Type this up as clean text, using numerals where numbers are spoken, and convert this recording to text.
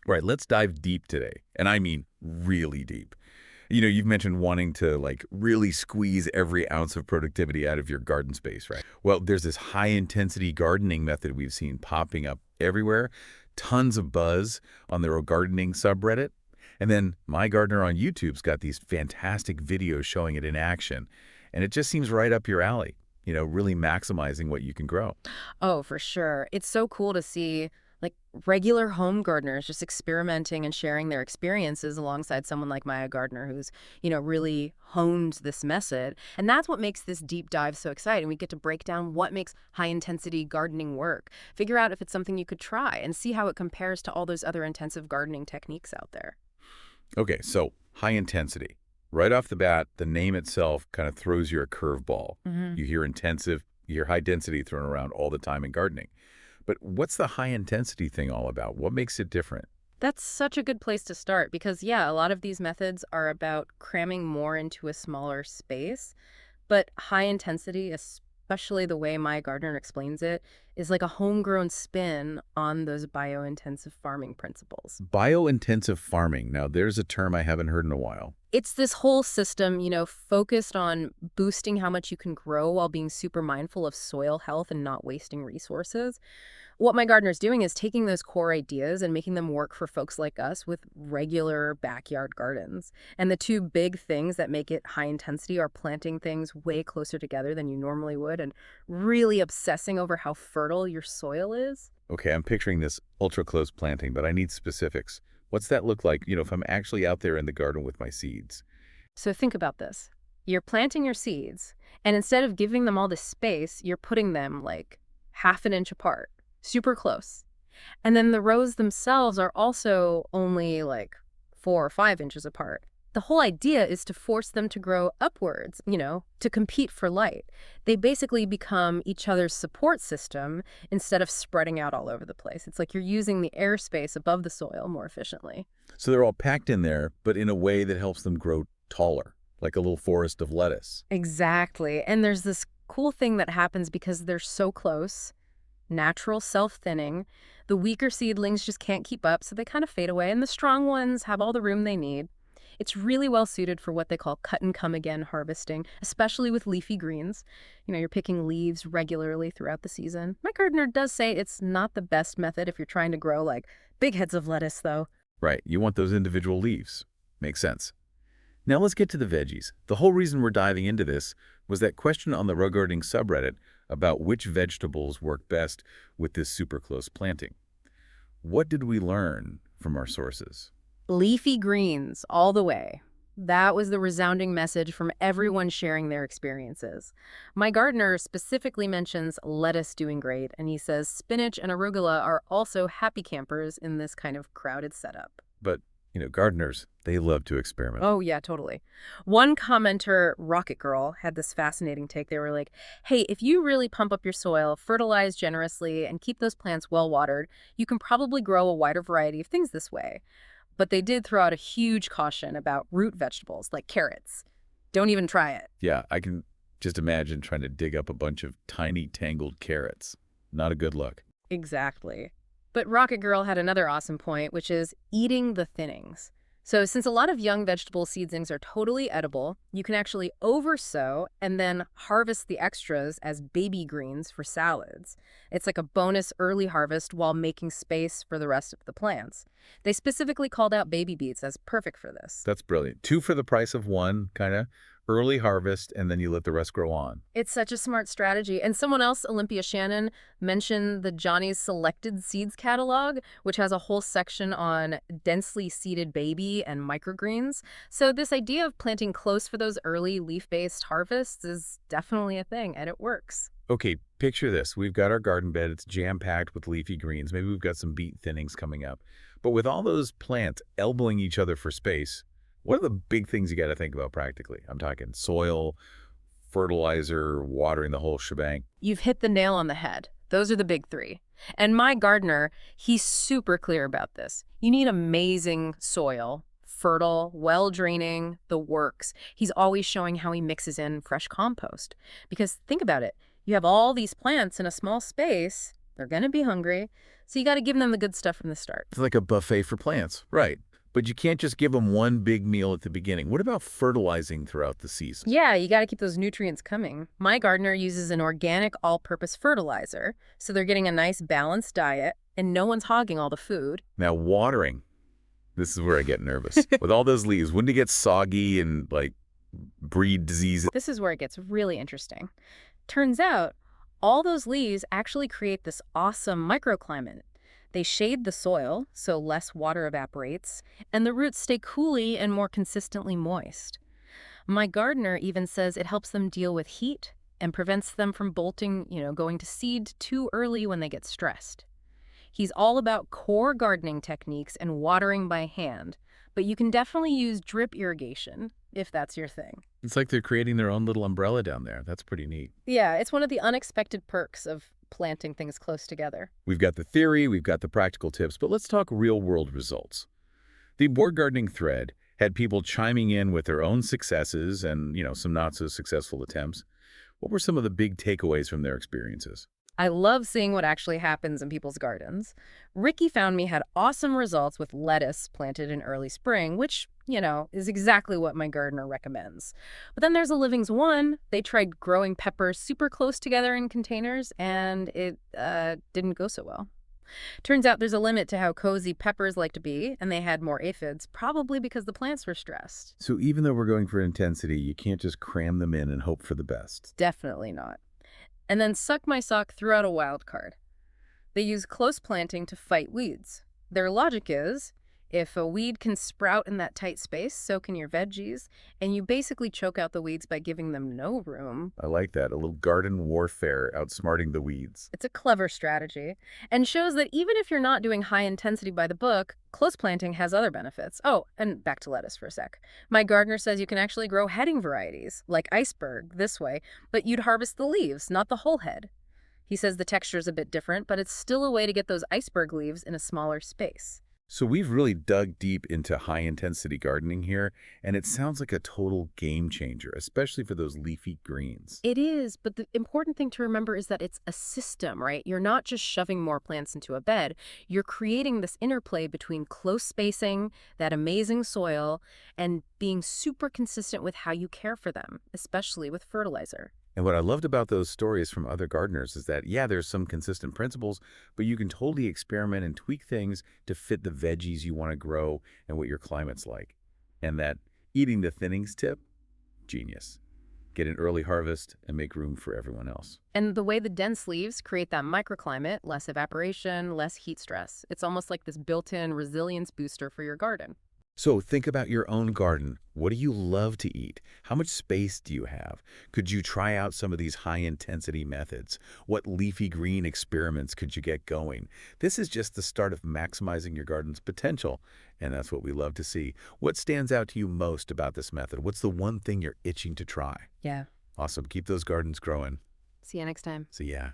Right, let's dive deep today, and I mean really deep. You've mentioned wanting to really squeeze every ounce of productivity out of your garden space, right? Well, there's this high intensity gardening method we've seen popping up everywhere. Tons of buzz on the gardening subreddit. And then My Gardener on YouTube's got these fantastic videos showing it in action. And it just seems right up your alley, really maximizing what you can grow. Oh, for sure. It's so cool to see like regular home gardeners just experimenting and sharing their experiences alongside someone like Maya Gardner who's, really honed this method. And that's what makes this deep dive so exciting. We get to break down what makes high intensity gardening work, figure out if it's something you could try, and see how it compares to all those other intensive gardening techniques out there. Okay, so high intensity. Right off the bat, the name itself kind of throws you a curveball. hmm You hear intensive, you hear high density thrown around all the time in gardening. But what's the high intensity thing all about? What makes it different? That's such a good place to start because, yeah, a lot of these methods are about cramming more into a smaller space. But high intensity, especially the way Maya Gardner explains it, is like a homegrown spin on those biointensive farming principles. Biointensive farming. Now, there's a term I haven't heard in a while. It's this whole system, focused on boosting how much you can grow while being super mindful of soil health and not wasting resources. What my gardener's doing is taking those core ideas and making them work for folks like us with regular backyard gardens. And the two big things that make it high intensity are planting things way closer together than you normally would and really obsessing over how fertile your soil is. Okay, I'm picturing this ultra close planting, but I need specifics. What's that look like, if I'm actually out there in the garden with my seeds? So think about this. You're planting your seeds, and instead of giving them all this space, you're putting them like half an inch apart, super close. And then the rows themselves are also only like 4 or 5 inches apart. The whole idea is to force them to grow upwards, to compete for light. They basically become each other's support system instead of spreading out all over the place. It's like you're using the airspace above the soil more efficiently. So they're all packed in there, but in a way that helps them grow taller, like a little forest of lettuce. Exactly. And there's this cool thing that happens because they're so close, natural self-thinning. The weaker seedlings just can't keep up, so they kind of fade away, and the strong ones have all the room they need. It's really well suited for what they call cut and come again harvesting, especially with leafy greens. You're picking leaves regularly throughout the season. My gardener does say it's not the best method if you're trying to grow like big heads of lettuce, though. Right, you want those individual leaves. Makes sense. Now let's get to the veggies. The whole reason we're diving into this was that question on the rug gardening subreddit about which vegetables work best with this super close planting. What did we learn from our sources? Leafy greens all the way. That was the resounding message from everyone sharing their experiences. My gardener specifically mentions lettuce doing great, and he says spinach and arugula are also happy campers in this kind of crowded setup. But, gardeners, they love to experiment. Oh, yeah, totally. One commenter, Rocket Girl, had this fascinating take. They were like, hey, if you really pump up your soil, fertilize generously, and keep those plants well watered, you can probably grow a wider variety of things this way. But they did throw out a huge caution about root vegetables like carrots. Don't even try it. Yeah, I can just imagine trying to dig up a bunch of tiny tangled carrots. Not a good look. Exactly. But Rocket Girl had another awesome point, which is eating the thinnings. So since a lot of young vegetable seedlings are totally edible, you can actually oversow and then harvest the extras as baby greens for salads. It's like a bonus early harvest while making space for the rest of the plants. They specifically called out baby beets as perfect for this. That's brilliant. Two for the price of one, kind of. Early harvest, and then you let the rest grow on. It's such a smart strategy. And someone else, Olympia Shannon, mentioned the Johnny's Selected Seeds catalog, which has a whole section on densely seeded baby and microgreens. So this idea of planting close for those early leaf-based harvests is definitely a thing, and it works. Okay, picture this. We've got our garden bed. It's jam-packed with leafy greens. Maybe we've got some beet thinnings coming up. But with all those plants elbowing each other for space, what are the big things you got to think about practically? I'm talking soil, fertilizer, watering, the whole shebang. You've hit the nail on the head. Those are the big three. And my gardener, he's super clear about this. You need amazing soil, fertile, well-draining, the works. He's always showing how he mixes in fresh compost. Because think about it. You have all these plants in a small space. They're going to be hungry. So you got to give them the good stuff from the start. It's like a buffet for plants, right? But you can't just give them one big meal at the beginning. What about fertilizing throughout the season? Yeah, you got to keep those nutrients coming. My gardener uses an organic all-purpose fertilizer, so they're getting a nice balanced diet, and no one's hogging all the food. Now, watering. This is where I get nervous. With all those leaves, wouldn't it get soggy and, like, breed disease? This is where it gets really interesting. Turns out, all those leaves actually create this awesome microclimate. They shade the soil, so less water evaporates, and the roots stay cooly and more consistently moist. My gardener even says it helps them deal with heat and prevents them from bolting, going to seed too early when they get stressed. He's all about core gardening techniques and watering by hand, but you can definitely use drip irrigation if that's your thing. It's like they're creating their own little umbrella down there. That's pretty neat. Yeah, it's one of the unexpected perks of planting things close together. We've got the theory, we've got the practical tips, but let's talk real-world results. The board gardening thread had people chiming in with their own successes and, some not-so-successful attempts. What were some of the big takeaways from their experiences? I love seeing what actually happens in people's gardens. Ricky found me had awesome results with lettuce planted in early spring, which, is exactly what my gardener recommends. But then there's a Livings one. They tried growing peppers super close together in containers, and it didn't go so well. Turns out there's a limit to how cozy peppers like to be, and they had more aphids, probably because the plants were stressed. So even though we're going for intensity, you can't just cram them in and hope for the best. Definitely not. And then Suck My Sock threw out a wild card. They use close planting to fight weeds. Their logic is, if a weed can sprout in that tight space, so can your veggies, and you basically choke out the weeds by giving them no room. I like that. A little garden warfare, outsmarting the weeds. It's a clever strategy, and shows that even if you're not doing high intensity by the book, close planting has other benefits. Oh, and back to lettuce for a sec. My gardener says you can actually grow heading varieties, like iceberg, this way, but you'd harvest the leaves, not the whole head. He says the texture's a bit different, but it's still a way to get those iceberg leaves in a smaller space. So we've really dug deep into high-intensity gardening here, and it sounds like a total game changer, especially for those leafy greens. It is, but the important thing to remember is that it's a system, right? You're not just shoving more plants into a bed. You're creating this interplay between close spacing, that amazing soil, and being super consistent with how you care for them, especially with fertilizer. And what I loved about those stories from other gardeners is that, yeah, there's some consistent principles, but you can totally experiment and tweak things to fit the veggies you want to grow and what your climate's like. And that eating the thinnings tip, genius. Get an early harvest and make room for everyone else. And the way the dense leaves create that microclimate, less evaporation, less heat stress. It's almost like this built-in resilience booster for your garden. So think about your own garden. What do you love to eat? How much space do you have? Could you try out some of these high-intensity methods? What leafy green experiments could you get going? This is just the start of maximizing your garden's potential, and that's what we love to see. What stands out to you most about this method? What's the one thing you're itching to try? Yeah. Awesome. Keep those gardens growing. See you next time. See ya.